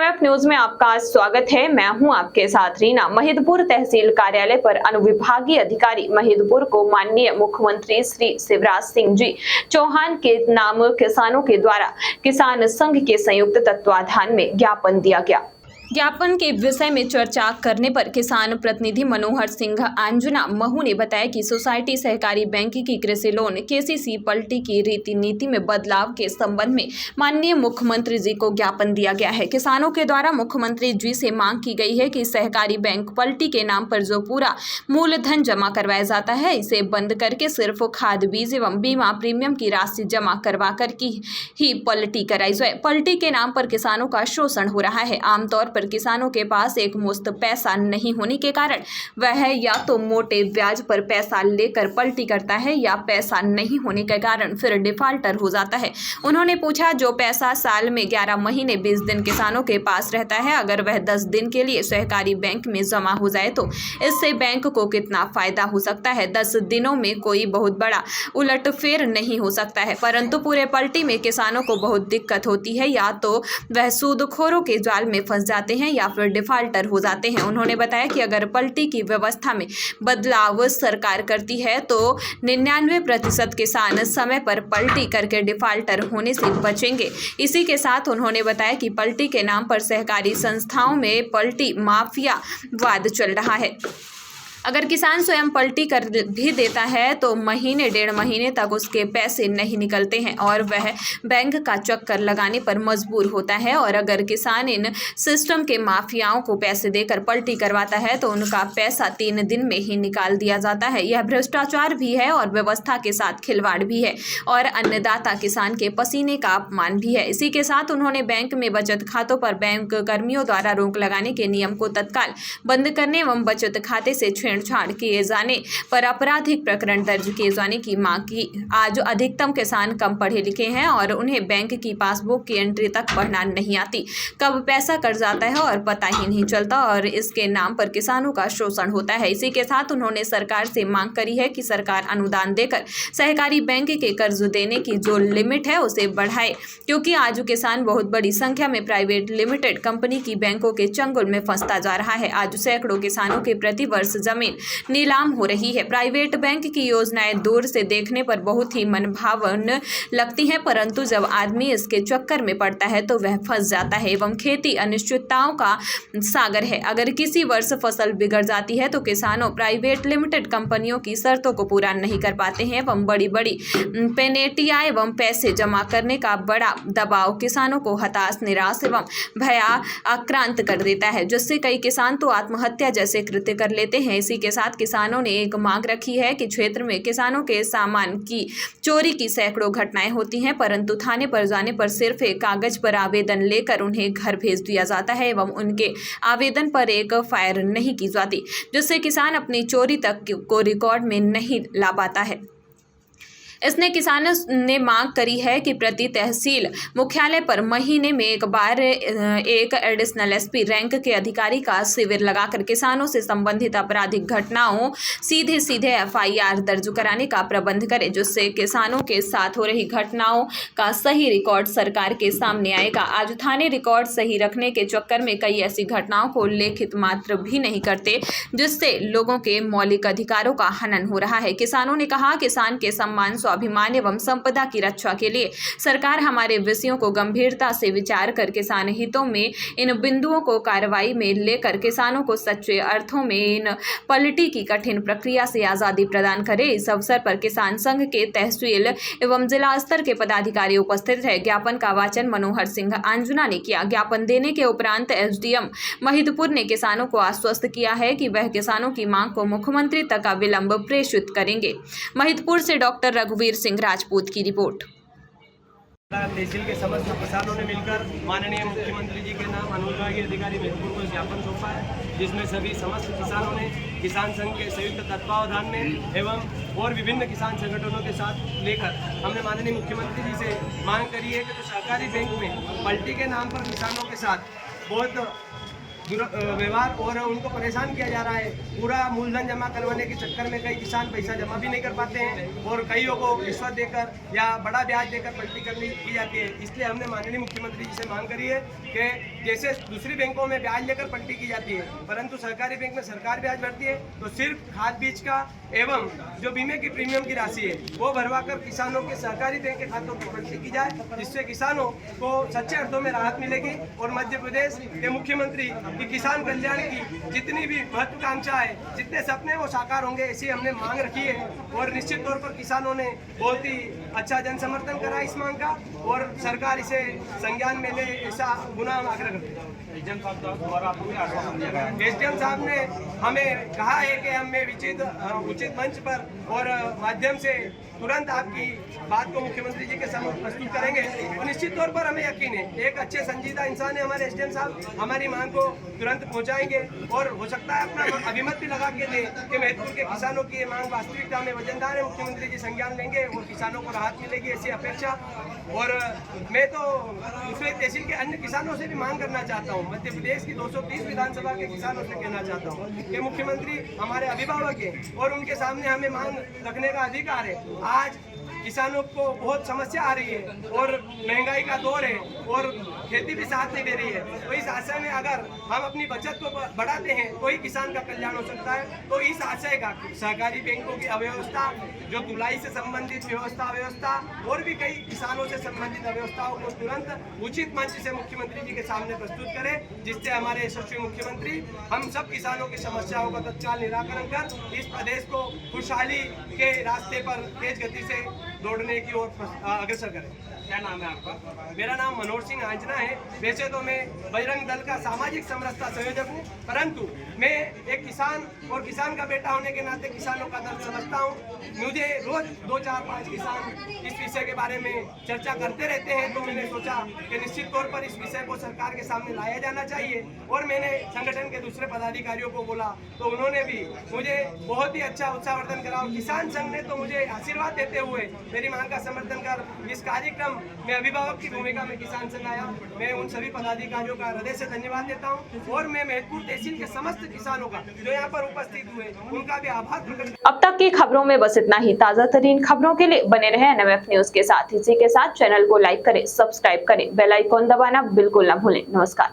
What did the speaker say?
MF news में आपका स्वागत है। मैं हूं आपके साथ रीना। महिदपुर तहसील कार्यालय पर अनुविभागीय अधिकारी महिदपुर को माननीय मुख्यमंत्री श्री शिवराज सिंह जी चौहान के नाम किसानों के द्वारा किसान संघ के संयुक्त तत्वाधान में ज्ञापन दिया गया। ज्ञापन के विषय में चर्चा करने पर किसान प्रतिनिधि मनोहर सिंह अंजुना महू ने बताया कि सोसाइटी सहकारी बैंक की कृषि लोन केसीसी पलटी की रीति नीति में बदलाव के संबंध में माननीय मुख्यमंत्री जी को ज्ञापन दिया गया है। किसानों के द्वारा मुख्यमंत्री जी से मांग की गई है कि सहकारी बैंक पलटी के नाम पर जो पूरा मूलधन जमा करवाया जाता है इसे बंद करके सिर्फ खाद बीज एवं बीमा प्रीमियम की राशि जमा करवा कर ही पलटी कराई जाए। पलटी के नाम पर किसानों का शोषण हो रहा है। आमतौर पर किसानों के पास एक मुश्त पैसा नहीं होने के कारण वह या तो मोटे ब्याज पर पैसा लेकर पलटी करता है या पैसा नहीं होने के कारण फिर डिफाल्टर हो जाता है। उन्होंने पूछा, जो पैसा साल में 11 महीने 20 दिन किसानों के पास रहता है, अगर वह 10 दिन के लिए सहकारी बैंक में जमा हो जाए तो इससे बैंक को कितना फायदा हो सकता है। 10 दिनों में कोई बहुत बड़ा उलटफेर नहीं हो सकता है, परंतु पूरे पलटी में किसानों को बहुत दिक्कत होती है। या तो वह सूदखोरों के जाल में फंस जाते हैं या फिर डिफाल्टर हो जाते हैं। उन्होंने बताया कि अगर पलटी की व्यवस्था में बदलाव सरकार करती है तो 99% किसान समय पर पलटी करके डिफाल्टर होने से बचेंगे। इसी के साथ उन्होंने बताया कि पलटी के नाम पर सहकारी संस्थाओं में पलटी माफियावाद चल रहा है। अगर किसान स्वयं पलटी कर भी देता है तो महीने 1.5 महीने तक उसके पैसे नहीं निकलते हैं और वह बैंक का चक्कर लगाने पर मजबूर होता है। और अगर किसान इन सिस्टम के माफियाओं को पैसे देकर पलटी करवाता है तो उनका पैसा 3 दिन में ही निकाल दिया जाता है। यह भ्रष्टाचार भी है और व्यवस्था के साथ खिलवाड़ भी है और अन्नदाता किसान के पसीने का अपमान भी है। इसी के साथ उन्होंने बैंक में बचत खातों पर बैंक कर्मियों द्वारा रोक लगाने के नियम को तत्काल बंद करने एवं बचत खाते से छेड़छाड़ किए जाने पर आपराधिक प्रकरण दर्ज किए जाने की मांग की। आज अधिकतम किसान कम पढ़े लिखे हैं और उन्हें बैंक की पासबुक की एंट्री तक पढ़ना नहीं आती, कब पैसा कट जाता है और पता ही नहीं चलता और इसके नाम पर किसानों का शोषण होता है। इसी के साथ उन्होंने सरकार से मांग करी है कि सरकार अनुदान देकर सहकारी बैंक के कर्ज देने की जो लिमिट है उसे बढ़ाए, क्योंकि आज किसान बहुत बड़ी संख्या में प्राइवेट लिमिटेड कंपनी की बैंकों के चंगुल में फंसता जा रहा है। आज सैकड़ों किसानों के प्रति वर्ष जमीन नीलाम हो रही है। प्राइवेट बैंक की योजनाएं दूर से देखने पर बहुत ही मनभावन लगती हैं, परंतु जब आदमी इसके चक्कर में पड़ता है तो वह फंस जाता है। एवं खेती अनिश्चितताओं का सागर है। अगर किसी वर्ष फसल बिगड़ जाती है तो किसानों प्राइवेट लिमिटेड कंपनियों की शर्तों को पूरा नहीं कर पाते हैं एवं बड़ी बड़ी पेनल्टियां एवं पैसे जमा करने का बड़ा दबाव किसानों को हताश, निराश एवं भयाक्रांत कर देता है, जिससे कई किसान तो आत्महत्या जैसे कृत्य कर लेते हैं। इसी के साथ किसानों ने एक मांग रखी है कि क्षेत्र में किसानों के सामान की चोरी की सैकड़ों घटनाएं होती हैं, परंतु थाने पर जाने पर सिर्फ एक कागज पर आवेदन लेकर उन्हें घर भेज दिया जाता है एवं उनके आवेदन पर एक फायर नहीं की जाती, जिससे किसान अपनी चोरी तक को रिकॉर्ड में नहीं ला पाता है। इसने किसानों ने मांग करी है कि प्रति तहसील मुख्यालय पर महीने में एक बार एक एडिशनल एसपी रैंक के अधिकारी का शिविर लगाकर किसानों से संबंधित आपराधिक घटनाओं सीधे एफआईआर दर्ज कराने का प्रबंध करे, जिससे किसानों के साथ हो रही घटनाओं का सही रिकॉर्ड सरकार के सामने आएगा। आज थाने रिकॉर्ड सही रखने के चक्कर में कई ऐसी घटनाओं को लेखित मात्र भी नहीं करते, जिससे लोगों के मौलिक अधिकारों का हनन हो रहा है। किसानों ने कहा, किसान के सम्मान, स्वाभिमान एवं संपदा की रक्षा के लिए सरकार हमारे विषयों को गंभीरता से विचार कर किसान हितों में इन बिंदुओं को कार्रवाई में लेकर किसानों को सच्चे अर्थों में इन पलटी की कठिन प्रक्रिया से आजादी प्रदान करे। इस अवसर पर किसान संघ के तहसील एवं जिला स्तर के पदाधिकारी उपस्थित है। ज्ञापन का वाचन मनोहर सिंह अंजुना ने किया। ज्ञापन देने के उपरांत एसडीएम महिदपुर ने किसानों को आश्वस्त किया है कि वह किसानों की मांग को मुख्यमंत्री तक अविलंब प्रेषित करेंगे। महिदपुर से डॉक्टर रघुवीर सिंह राजपूत की रिपोर्ट। तहसील के समस्त किसानों ने मिलकर माननीय मुख्यमंत्री जी के नाम अनुविभागीय अधिकारी महिदपुर को ज्ञापन सौंपा है, जिसमें सभी समस्त किसानों ने किसान संघ के संयुक्त तत्वावधान में एवं और विभिन्न किसान संगठनों के साथ लेकर हमने माननीय मुख्यमंत्री जी से मांग करी है कि जो सहकारी बैंक में पलटी के नाम पर किसानों के साथ बहुत व्यवहार और उनको परेशान किया जा रहा है। पूरा मूलधन जमा करवाने के चक्कर में कई किसान पैसा जमा भी नहीं कर पाते हैं और कईयों को रिश्वत देकर या बड़ा ब्याज देकर पलटी करनी की जाती है। इसलिए हमने माननीय मुख्यमंत्री जी से मांग करी है कि जैसे दूसरी बैंकों में ब्याज लेकर पलटी की जाती है, परंतु सहकारी बैंक में सरकार ब्याज भरती है, तो सिर्फ खाद बीज का एवं जो बीमे की प्रीमियम की राशि है वो भरवाकर किसानों के सहकारी बैंक के खातों की पलटी की जाए, जिससे किसानों को सच्चे अर्थों में राहत मिलेगी। और मध्य प्रदेश के मुख्यमंत्री की किसान कल्याण की जितनी भी महत्वाकांक्षा है, जितने सपने वो साकार होंगे, ऐसी हमने मांग रखी है। और निश्चित तौर पर किसानों ने बहुत ही अच्छा जन समर्थन करा इस मांग का, और सरकार इसे संज्ञान में ले, ऐसा गुना हम आग्रह करते हैं। एसडीएम साहब ने हमें कहा है कि हमें उचित मंच पर और माध्यम से तुरंत आपकी बात को मुख्यमंत्री जी के सामने प्रस्तुत करेंगे। और निश्चित तौर पर हमें यकीन है, एक अच्छे संजीदा इंसान है हमारे एसडीएम साहब, हमारी मांग को तुरंत पहुंचाएंगे। और हो सकता है अपना अभिमत भी लगा के दें कि महतपुर के किसानों की ये मांग वास्तविकता में वजनदार है, मुख्यमंत्री जी संज्ञान लेंगे और किसानों को राहत मिलेगी, ऐसी अपेक्षा। और मैं तो दूसरे तहसील के अन्य किसानों से भी मांग करना चाहता हूँ, मध्य प्रदेश की 230 विधानसभा के किसानों से कहना चाहता हूँ कि मुख्यमंत्री हमारे अभिभावक हैं और उनके सामने हमें मांग रखने का अधिकार है। आज किसानों को बहुत समस्या आ रही है और महंगाई का दौर है और खेती भी साथ नहीं दे रही है, तो इस आशय में अगर हम अपनी बचत को बढ़ाते हैं तो ही किसान का कल्याण हो सकता है। तो इस आशय का सहकारी बैंकों की अव्यवस्था, जो तुलाई से संबंधित व्यवस्था और भी कई किसानों से संबंधित अव्यवस्थाओं को तुरंत उचित मंच से मुख्यमंत्री जी के सामने प्रस्तुत करें, जिससे हमारे यशस्वी मुख्यमंत्री हम सब किसानों की समस्याओं का तत्काल निराकरण कर इस प्रदेश को खुशहाली के रास्ते पर तेज गति से दौड़ने की ओर अग्रसर करें। क्या नाम है आपका? मेरा नाम मनोहर सिंह आंजना है। वैसे तो मैं बजरंग दल का सामाजिक समरसता संयोजक हूँ, परंतु मैं एक किसान और किसान का बेटा होने के नाते किसानों का दर्द समझता हूँ। मुझे रोज 2, 4, 5 किसान इस विषय के बारे में चर्चा करते रहते हैं, तो मैंने सोचा कि निश्चित तौर पर इस विषय को सरकार के सामने लाया जाना चाहिए। और मैंने संगठन के दूसरे पदाधिकारियों को बोला, तो उन्होंने भी मुझे बहुत ही अच्छा उत्साहवर्धन करा। किसान संघ ने तो मुझे आशीर्वाद देते हुए मेरी मांग का समर्थन कर इस कार्यक्रम में अभिभावक की भूमिका में किसान संघ आया। मैं उन सभी पदाधिकारियों का हृदय से धन्यवाद देता हूं और मैं महतपुर तहसील के समस्त किसानों का जो यहाँ पर उपस्थित हुए उनका भी आभार प्रकट। अब तक की खबरों में बस इतना ही। ताजा तरीन खबरों के लिए बने रहे NMF न्यूज के साथ। इसी के साथ चैनल को लाइक करें, सब्सक्राइब करें, बेल आइकॉन दबाना बिल्कुल न भूलें। नमस्कार।